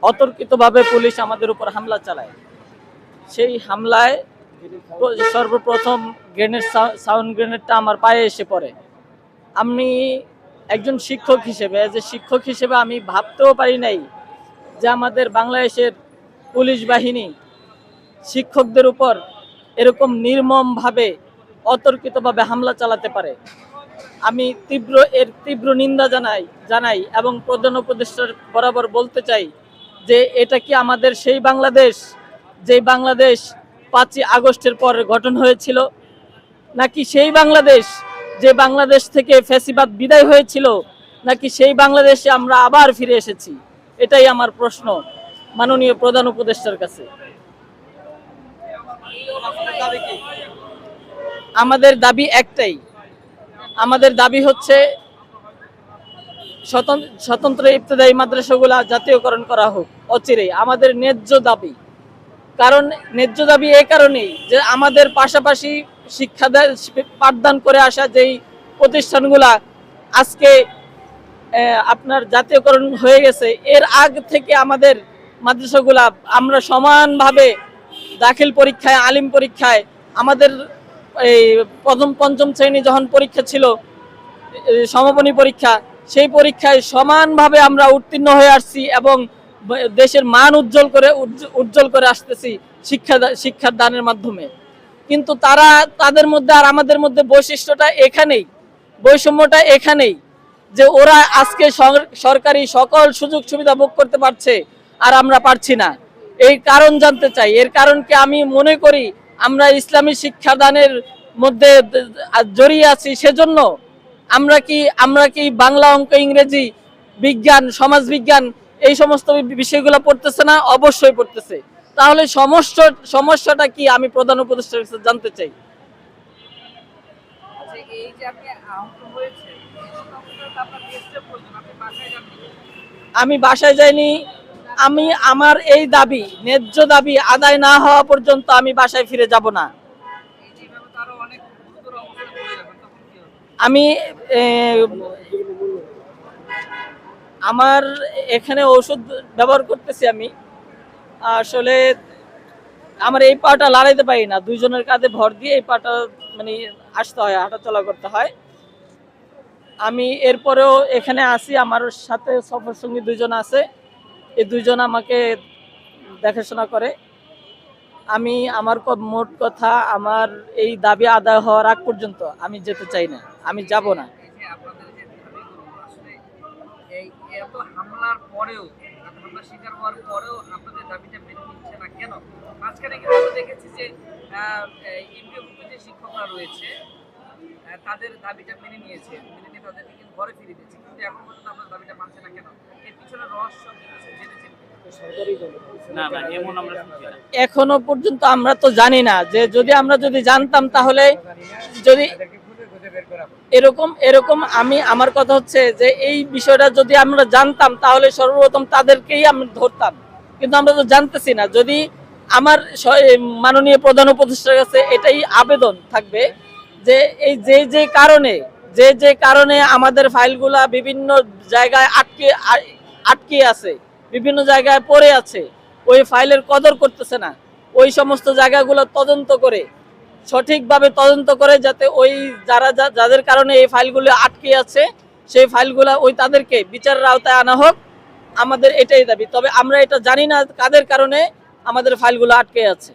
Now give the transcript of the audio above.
অতর্কিতভাবে police আমাদের উপর হামলা চালায়। সেই হামলায় সর্বপ্রথম সাউন্ড গ্রেনেডটা আমার পায়ে এসে পড়ে। আমি একজন শিক্ষক হিসেবে আমি ভাবতেও পারি নাই যে আমাদের বাংলাদেশের পুলিশ বাহিনী শিক্ষকদের উপর এরকম নির্মমভাবে অতর্কিতভাবে হামলা চালাতে পারে। আমি তীব্র নিন্দা জানাই এবং প্রধান উপদেষ্টার বরাবর বলতে চাই যে এটা কি আমাদের সেই বাংলাদেশ, যে বাংলাদেশ 5ই আগস্টের পর গঠন হয়েছিল, নাকি সেই বাংলাদেশ যে বাংলাদেশ থেকে ফ্যাসিবাদ বিদায় হয়েছিল, নাকি সেই বাংলাদেশে আমরা আবার ফিরে এসেছি? এটাই আমার প্রশ্ন মাননীয় প্রধান উপদেষ্টার কাছে। আমাদের দাবি একটাই, আমাদের দাবি হচ্ছে স্বতন্ত্র ইবতেদায়ী মাদ্রাসাগুলা জাতীয়করণ করা হোক অচিরেই, আমাদের ন্যায্য দাবি। কারণ ন্যায্য দাবি এই কারণেই যে আমাদের পাশাপাশি শিক্ষা পাঠদান করে আসা যেই প্রতিষ্ঠানগুলা আজকে আপনার জাতীয়করণ হয়ে গেছে, এর আগ থেকে আমাদের মাদ্রাসাগুলা আমরা সমানভাবে দাখিল পরীক্ষায়, আলিম পরীক্ষায়, আমাদের এই প্রথম পঞ্চম শ্রেণী যখন পরীক্ষা ছিল, সমাপনী পরীক্ষা, সেই পরীক্ষায় সমানভাবে আমরা উত্তীর্ণ হয়ে আসছি এবং দেশের মান উজ্জ্বল করে আসতেছি শিক্ষার দানের মাধ্যমে। কিন্তু তাদের মধ্যে আর আমাদের মধ্যে বৈশিষ্ট্যটা এখানেই, বৈষম্যটা এখানেই যে ওরা আজকে সরকারি সকল সুযোগ সুবিধা ভোগ করতে পারছে আর আমরা পারছি না। এই কারণ জানতে চাই। এর কারণকে আমি মনে করি আমরা ইসলামী শিক্ষাদানের মধ্যে জড়িয়ে আছি, সেজন্য আমরা কি বাংলা, অঙ্ক, ইংরেজি, বিজ্ঞান, সমাজ বিজ্ঞান এই সমস্ত বিষয়গুলো পড়তেছে না? অবশ্যই পড়তেছে। তাহলে সমস্যাটা কি আমি প্রধান উপদেষ্টার কাছে জানতে চাই। আমি বাসায় যাইনি। আমার এই দাবি, ন্যায্য দাবি আদায় না হওয়া পর্যন্ত আমি বাসায় ফিরে যাব না। আমি আমার এখানে ওষুধ ব্যবহার করতেছি। আমি আসলে আমার এই পাটা লড়াইতে পারি না, দুইজনের কাঁধে ভর দিয়ে এই পাটা মানে আসতে হয়, হাঁটাচলা করতে হয়। আমি এরপরেও এখানে আসি, আমার সাথে সফর সঙ্গী দুইজন আছে, এই দুইজন আমাকে দেখাশোনা করে। আমার মোট কথা, আমার এই দাবি আদায় হওয়ার আগ পর্যন্ত আমি যেতে চাই না, আমি যাব না। হামলার পরেও, হামলা শিকার হওয়ার পরেও আপনাদের দাবিটা মেনে নিচ্ছে না কেন? মাঝখানে কিন্তু দেখেছি যে ইন্ডিয়াভুক্ত যে শিক্ষকরা রয়েছে তাদের দাবিটা মেনে নিয়েছে, মেনে নিয়ে তাদেরকে কিন্তু ঘরে ফিরিয়ে দিয়েছে, কিন্তু এখন পর্যন্ত আপনার দাবিটা মানছে না কেন? এর পিছনে রহস্য জেনেছেন? এখনো পর্যন্ত আমরা তো জানি না। যে আমরা যদি জানতাম তাহলে, যদি এরকম আমার কথা হচ্ছে যে এই বিষয়টা যদি আমরা জানতাম তাহলে সর্বপ্রথম তাদেরকেই আমরা ধরতাম, কিন্তু আমরা তো জানতেছি না। যদি আমার মাননীয় প্রধান উপদেষ্টার কাছে এটাই আবেদন থাকবে যে এই যে কারণে আমাদের ফাইলগুলা বিভিন্ন জায়গায় আটকে আছে, বিভিন্ন জায়গায় পড়ে আছে, ওই ফাইলের কদর করতেছে না, ওই সমস্ত জায়গাগুলো সঠিকভাবে তদন্ত করে যাতে ওই যাদের কারণে এই ফাইলগুলো আটকে আছে সেই ফাইলগুলো তাদেরকে বিচারের আওতায় আনা হোক, আমাদের এটাই দাবি। তবে আমরা এটা জানি না কাদের কারণে আমাদের ফাইলগুলো আটকে আছে।